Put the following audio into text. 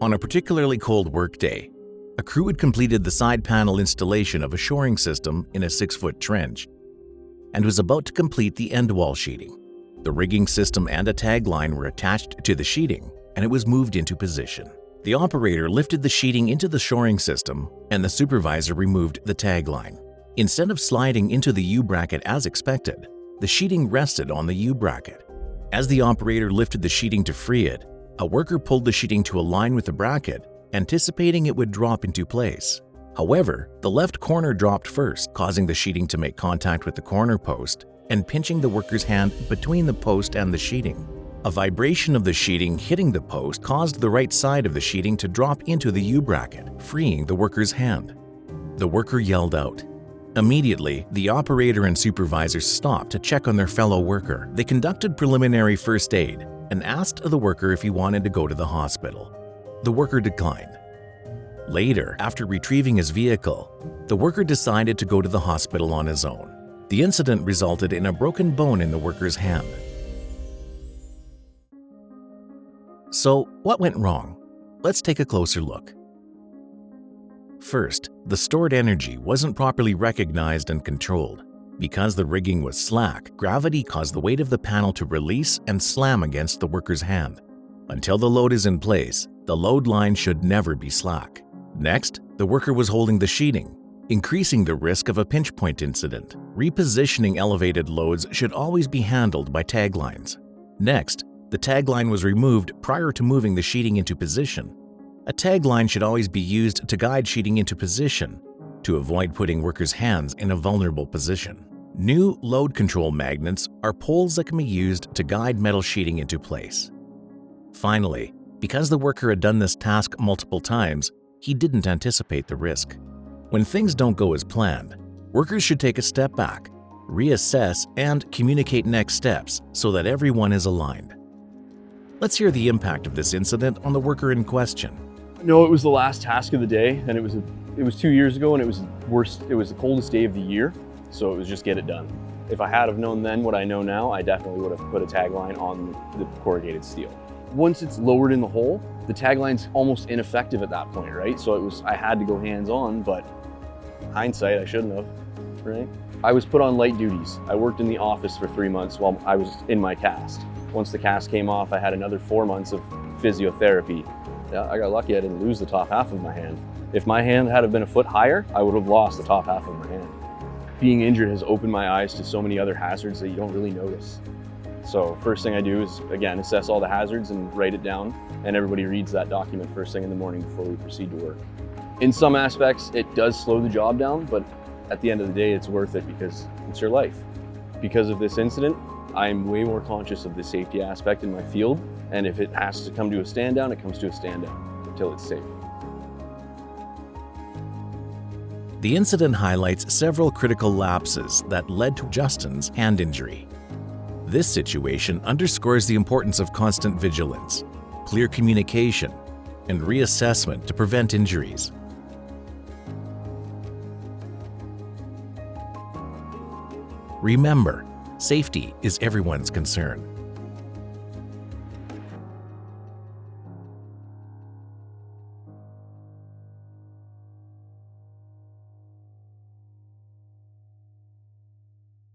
On a particularly cold workday, a crew had completed the side panel installation of a shoring system in a 6-foot trench and was about to complete the end wall sheeting. The rigging system and a tagline were attached to the sheeting, and it was moved into position. The operator lifted the sheeting into the shoring system, and the supervisor removed the tagline. Instead of sliding into the U-bracket as expected, the sheeting rested on the U-bracket. As the operator lifted the sheeting to free it, a worker pulled the sheeting to align with the bracket, anticipating it would drop into place. However, the left corner dropped first, causing the sheeting to make contact with the corner post and pinching the worker's hand between the post and the sheeting. A vibration of the sheeting hitting the post caused the right side of the sheeting to drop into the U-bracket, freeing the worker's hand. The worker yelled out. Immediately, the operator and supervisor stopped to check on their fellow worker. They conducted preliminary first aid and asked the worker if he wanted to go to the hospital. The worker declined. Later, after retrieving his vehicle, the worker decided to go to the hospital on his own. The incident resulted in a broken bone in the worker's hand. So, what went wrong? Let's take a closer look. First, the stored energy wasn't properly recognized and controlled. Because the rigging was slack, gravity caused the weight of the panel to release and slam against the worker's hand. Until the load is in place, the load line should never be slack. Next, the worker was holding the sheeting, increasing the risk of a pinch point incident. Repositioning elevated loads should always be handled by taglines. Next, the tagline was removed prior to moving the sheeting into position. A tagline should always be used to guide sheeting into position, to avoid putting workers' hands in a vulnerable position. New load control magnets are poles that can be used to guide metal sheeting into place. Finally, because the worker had done this task multiple times, he didn't anticipate the risk. When things don't go as planned, workers should take a step back, reassess, and communicate next steps so that everyone is aligned. Let's hear the impact of this incident on the worker in question. No, it was the last task of the day, and it was 2 years ago, and it was the coldest day of the year, so it was just get it done. If I had have known then what I know now, I definitely would have put a tagline on the corrugated steel. Once it's lowered in the hole, the tagline's almost ineffective at that point, right? So I had to go hands-on, but hindsight, I shouldn't have, right? I was put on light duties. I worked in the office for 3 months while I was in my cast. Once the cast came off, I had another 4 months of physiotherapy. Yeah, I got lucky I didn't lose the top half of my hand. If my hand had been a foot higher, I would have lost the top half of my hand. Being injured has opened my eyes to so many other hazards that you don't really notice. So first thing I do is, again, assess all the hazards and write it down, and everybody reads that document first thing in the morning before we proceed to work. In some aspects, it does slow the job down, but at the end of the day, it's worth it because it's your life. Because of this incident, I'm way more conscious of the safety aspect in my field, and if it has to come to a stand down, it comes to a stand down until it's safe. The incident highlights several critical lapses that led to Justin's hand injury. This situation underscores the importance of constant vigilance, clear communication, and reassessment to prevent injuries. Remember, safety is everyone's concern.